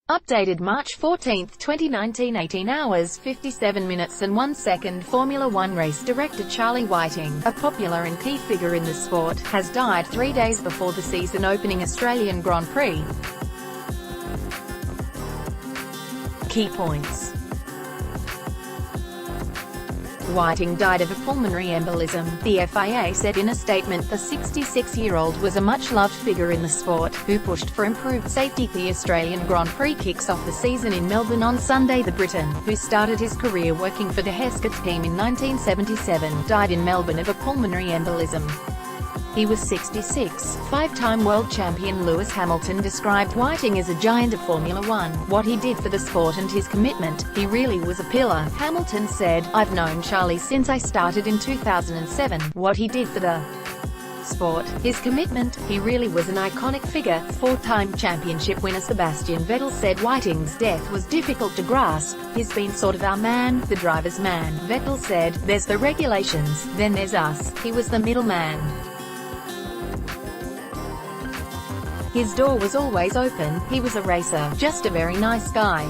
Updated March 14, 2019, 18 hours, 57 minutes and 1 second. Formula One race director Charlie Whiting, a popular and key figure in the sport, has died 3 days before the season-opening Australian Grand Prix. Key points. Whiting died of a pulmonary embolism, the FIA said in a statement. The 66-year-old was a much-loved figure in the sport, who pushed for improved safety. The Australian Grand Prix kicks off the season in Melbourne on Sunday. The Briton, who started his career working for the Hesketh team in 1977, died in Melbourne of a pulmonary embolism. He was 66. Five-time world champion Lewis Hamilton described Whiting as a giant of Formula One. What he did for the sport and his commitment, he really was a pillar. Hamilton said, "I've known Charlie since I started in 2007. What he did for the sport, his commitment, he really was an iconic figure." Four-time championship winner Sebastian Vettel said Whiting's death was difficult to grasp. "He's been sort of our man, the driver's man." Vettel said, "There's the regulations, then there's us. He was the middleman. His door was always open. He was a racer, just a very nice guy.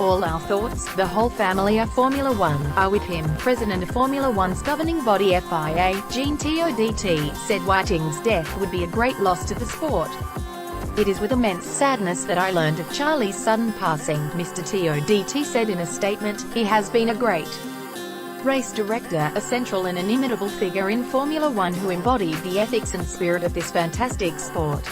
All our thoughts, the whole family of Formula One, are with him." President of Formula One's governing body FIA, statementThe, said Whiting's death would be a great loss to the sport. "It is with immense sadness that I learned of Charlie's sudden passing," Mr. Todt said in a statement. "He has been a great race director, a central and inimitable figure in Formula One who embodied the ethics and spirit of this fantastic sport."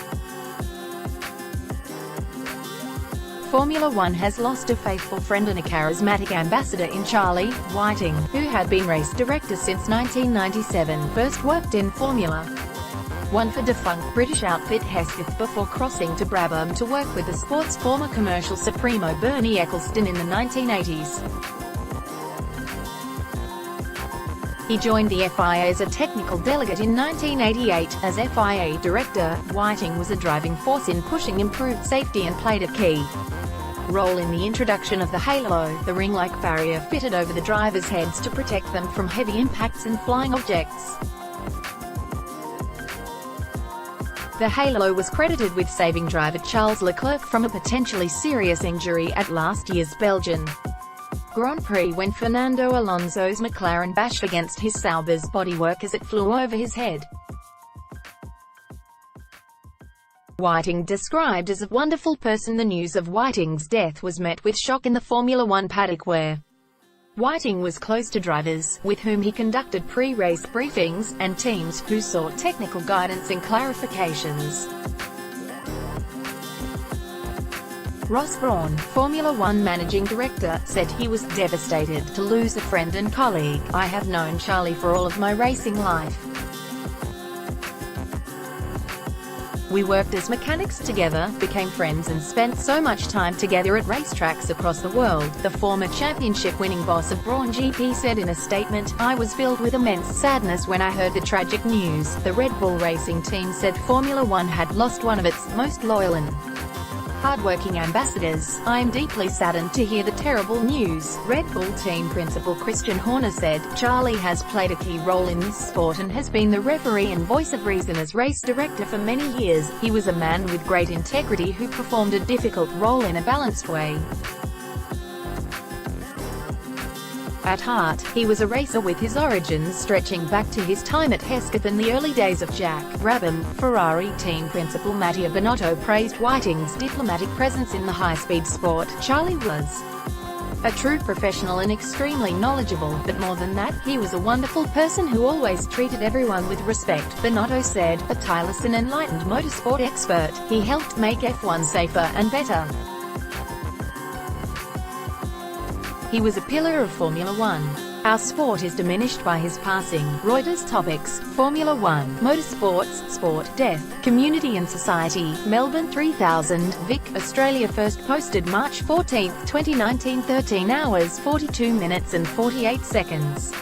Formula One has lost a faithful friend and a charismatic ambassador in Charlie Whiting, who had been race director since 1997, first worked in Formula One for defunct British outfit Hesketh before crossing to Brabham to work with the sport's former commercial supremo Bernie Ecclestone in the 1980s. He joined the FIA as a technical delegate in 1988. As FIA director, Whiting was a driving force in pushing improved safety and played a key role in the introduction of the halo, the ring-like barrier fitted over the drivers' heads to protect them from heavy impacts and flying objects. The halo was credited with saving driver Charles Leclerc from a potentially serious injury at last year's Belgian Grand Prix when Fernando Alonso's McLaren bashed against his Sauber's bodywork as it flew over his head. Whiting described as a wonderful person. The news of Whiting's death was met with shock in the Formula One paddock, where Whiting was close to drivers, with whom he conducted pre-race briefings, and teams, who sought technical guidance and clarifications. Ross Brawn, Formula One managing director, said he was devastated to lose a friend and colleague. "I have known Charlie for all of my racing life. We worked as mechanics together, became friends and spent so much time together at racetracks across the world." The former championship-winning boss of Brawn GP said in a statement, "I was filled with immense sadness when I heard the tragic news." The Red Bull racing team said Formula One had lost one of its most loyal and hard-working ambassadors. "I am deeply saddened to hear the terrible news," Red Bull team principal Christian Horner said. "Charlie has played a key role in this sport and has been the referee and voice of reason as race director for many years. He was a man with great integrity who performed a difficult role in a balanced way. At heart, he was a racer with his origins stretching back to his time at Hesketh and the early days of Jack Brabham." Ferrari team principal Matteo Binotto praised Whiting's diplomatic presence in the high-speed sport. "Charlie was a true professional and extremely knowledgeable, but more than that, he was a wonderful person who always treated everyone with respect." Binotto said, "A tireless and enlightened motorsport expert, he helped make F1 safer and better. He was a pillar of Formula One. Our sport is diminished by his passing." Reuters topics: Formula One, motorsports, sport, death, community and society. Melbourne 3000, Vic, Australia. First posted March 14, 2019, 13 hours, 42 minutes and 48 seconds.